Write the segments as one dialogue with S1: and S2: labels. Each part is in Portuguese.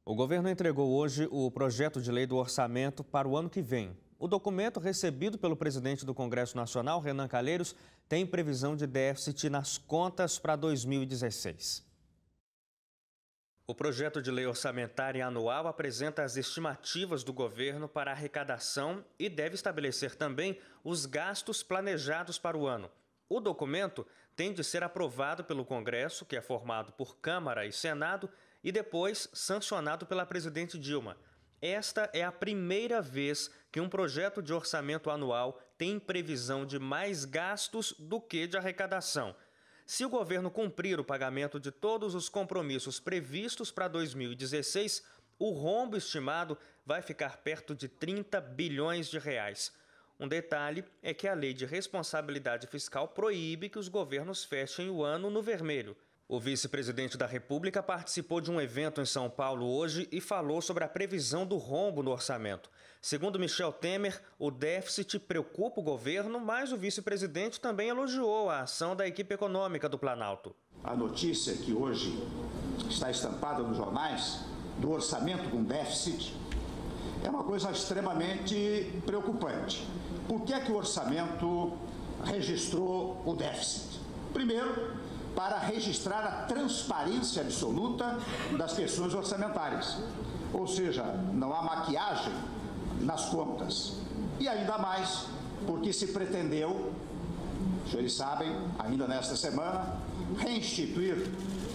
S1: O governo entregou hoje o projeto de lei do orçamento para o ano que vem. O documento, recebido pelo presidente do Congresso Nacional, Renan Calheiros, tem previsão de déficit nas contas para 2016. O projeto de lei orçamentária anual apresenta as estimativas do governo para a arrecadação e deve estabelecer também os gastos planejados para o ano. O documento tem de ser aprovado pelo Congresso, que é formado por Câmara e Senado, e depois sancionado pela presidente Dilma. Esta é a primeira vez que um projeto de orçamento anual tem previsão de mais gastos do que de arrecadação. Se o governo cumprir o pagamento de todos os compromissos previstos para 2016, o rombo estimado vai ficar perto de 30 bilhões de reais. Um detalhe é que a Lei de Responsabilidade Fiscal proíbe que os governos fechem o ano no vermelho. O vice-presidente da República participou de um evento em São Paulo hoje e falou sobre a previsão do rombo no orçamento. Segundo Michel Temer, o déficit preocupa o governo, mas o vice-presidente também elogiou a ação da equipe econômica do Planalto.
S2: A notícia que hoje está estampada nos jornais do orçamento com déficit é uma coisa extremamente preocupante. Por que é que o orçamento registrou o déficit? Primeiro, para registrar a transparência absoluta das questões orçamentárias. Ou seja, não há maquiagem nas contas. E ainda mais porque se pretendeu, os senhores sabem, ainda nesta semana, reinstituir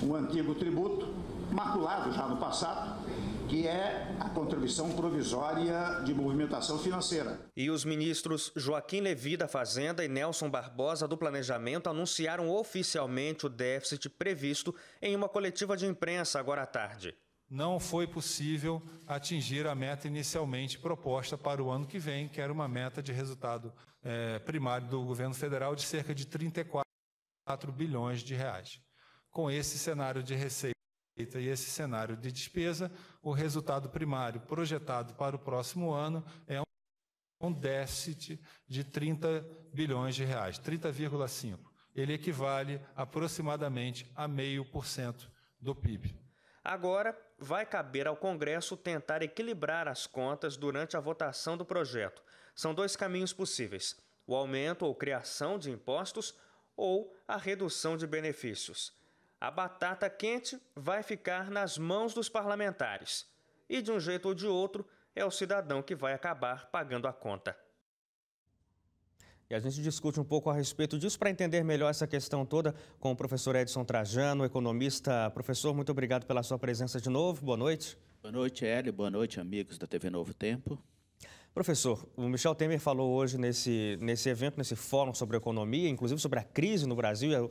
S2: um antigo tributo, maculado já no passado, que é a contribuição provisória de movimentação financeira.
S1: E os ministros Joaquim Levy, da Fazenda, e Nelson Barbosa, do Planejamento, anunciaram oficialmente o déficit previsto em uma coletiva de imprensa agora à tarde.
S3: Não foi possível atingir a meta inicialmente proposta para o ano que vem, que era uma meta de resultado primário do governo federal de cerca de 34 bilhões de reais. Com esse cenário de receita e esse cenário de despesa, o resultado primário projetado para o próximo ano é um déficit de 30 bilhões de reais, 30,5. Ele equivale aproximadamente a 0,5% do PIB.
S1: Agora, vai caber ao Congresso tentar equilibrar as contas durante a votação do projeto. São dois caminhos possíveis: o aumento ou criação de impostos ou a redução de benefícios. A batata quente vai ficar nas mãos dos parlamentares. E, de um jeito ou de outro, é o cidadão que vai acabar pagando a conta. E a gente discute um pouco a respeito disso para entender melhor essa questão toda com o professor Edson Trajano, economista. Professor, muito obrigado pela sua presença de novo. Boa noite.
S4: Boa noite, Hélio. Boa noite, amigos da TV Novo Tempo.
S1: Professor, o Michel Temer falou hoje nesse evento, nesse fórum sobre economia, inclusive sobre a crise no Brasil e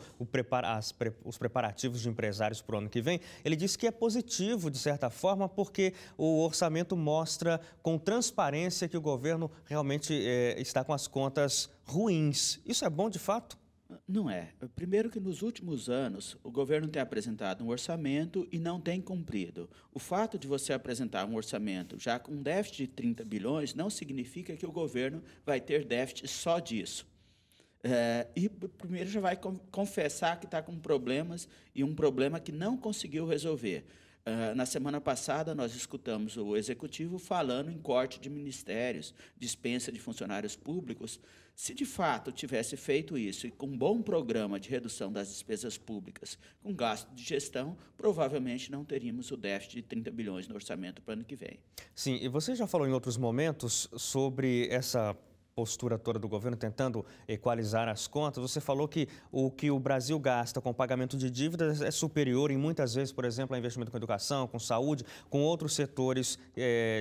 S1: os preparativos de empresários para o ano que vem. Ele disse que é positivo, de certa forma, porque o orçamento mostra com transparência que o governo realmente está com as contas ruins. Isso é bom de fato?
S4: Não é. Primeiro que nos últimos anos o governo tem apresentado um orçamento e não tem cumprido. O fato de você apresentar um orçamento já com um déficit de 30 bilhões não significa que o governo vai ter déficit só disso. E primeiro já vai confessar que está com problemas e um problema que não conseguiu resolver. Na semana passada, nós escutamos o Executivo falando em corte de ministérios, dispensa de funcionários públicos. Se, de fato, tivesse feito isso e com um bom programa de redução das despesas públicas, com gasto de gestão, provavelmente não teríamos o déficit de 30 bilhões no orçamento para o ano que vem.
S1: Sim, e você já falou em outros momentos sobre essa postura toda do governo tentando equalizar as contas. Você falou que o Brasil gasta com pagamento de dívidas é superior em muitas vezes, por exemplo, a investimento com educação, com saúde, com outros setores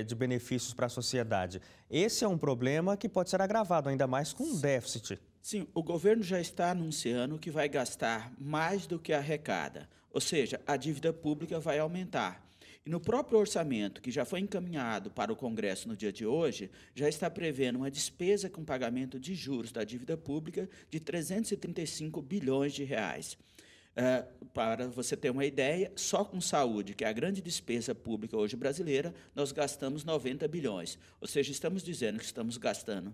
S1: de benefícios para a sociedade. Esse é um problema que pode ser agravado ainda mais com um déficit.
S4: Sim, o governo já está anunciando que vai gastar mais do que arrecada, ou seja, a dívida pública vai aumentar. E no próprio orçamento, que já foi encaminhado para o Congresso no dia de hoje, já está prevendo uma despesa com pagamento de juros da dívida pública de 335 bilhões de reais. Para você ter uma ideia, só com saúde, que é a grande despesa pública hoje brasileira, nós gastamos 90 bilhões. Ou seja, estamos dizendo que estamos gastando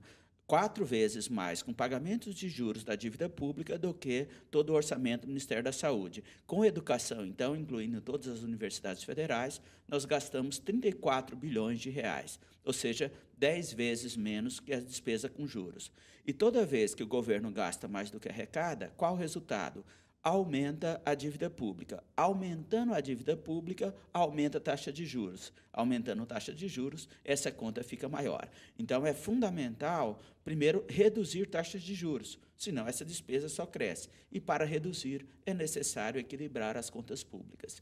S4: 4 vezes mais com pagamentos de juros da dívida pública do que todo o orçamento do Ministério da Saúde. Com educação, então, incluindo todas as universidades federais, nós gastamos 34 bilhões de reais, ou seja, 10 vezes menos que a despesa com juros. E toda vez que o governo gasta mais do que arrecada, qual o resultado? Aumenta a dívida pública. Aumentando a dívida pública, aumenta a taxa de juros. Aumentando a taxa de juros, essa conta fica maior. Então, é fundamental, primeiro, reduzir taxas de juros, senão essa despesa só cresce. E, para reduzir, é necessário equilibrar as contas públicas.